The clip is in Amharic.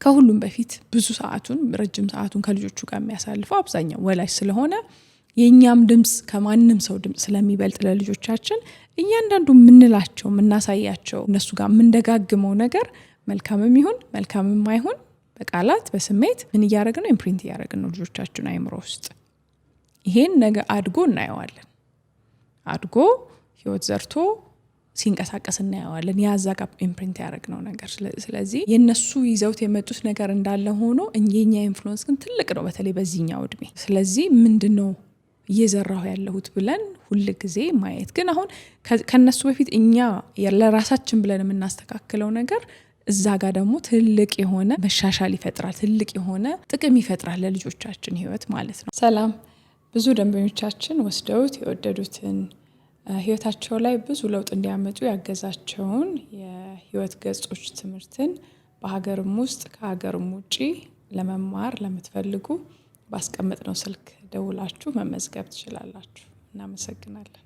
ከሁሉም በፊት ብዙ ሰዓቱን ረጅም ሰዓቱን ከልጆቹ ጋር የሚያሳልፈው አብዛኛው ወላጅ ስለሆነ የኛም ድምጽ ከማንም ሰው ድምጽ ስለሚበልጥ ለልጆቻችን እያንዳንዱ ምንላቸው ምናሳያቸው እነሱ ጋር ምንደጋግመው ነገር መልካምም ይሁን መልካምም አይሁን በቃላት በስሜት ምን ያያረግን ነው ኢምፕሪንት ያያረግን ነው ልጆቻችን አይምሮ ውስጥ ይሄን ነገር አድጎ እናየዋለን አድጎ ህይወት ዘርቶ ሲንቀሳቀስ እናየዋለን ያዛጋ ኢምፕሪንት ያያረግነው ነገር ስለዚህ የነሱ ይዘውት የመጡት ነገር እንዳለ ሆኖ የኛ ኢንፍሉዌንስ ግን ትልቅ ነው በተለይ በዚህኛው እድሜ ስለዚህ ምንድነው እየዘራው ያለሁት ብለን ሁሉ ጊዜ ማየት ግን አሁን ከነሱ በፊት እኛ ለራሳችን ብለን የምናስተካክለው ነገር እዛ ጋር ደግሞ ትልቅ የሆነ መሻሻል ይፈጥራል ትልቅ የሆነ ጥቅም ይፈጥራል ለልጆቻችን ህይወት ማለት ነው ሰላም ብዙ ደንበኞቻችን ወስደውት የወደዱትን ህይወታቸው ላይ ብዙ ለውጥ እንዲያመጡ ያገዛቸውን የህይወት ገጾች ትምህርትን በሀገርም ውስጥ ከሀገርም ውጪ ለመማር ለምትፈልጉ ባስቀመጥነው ስልክ ደውላችሁ መመዝገብ ትችላላችሁ እናመሰግናለን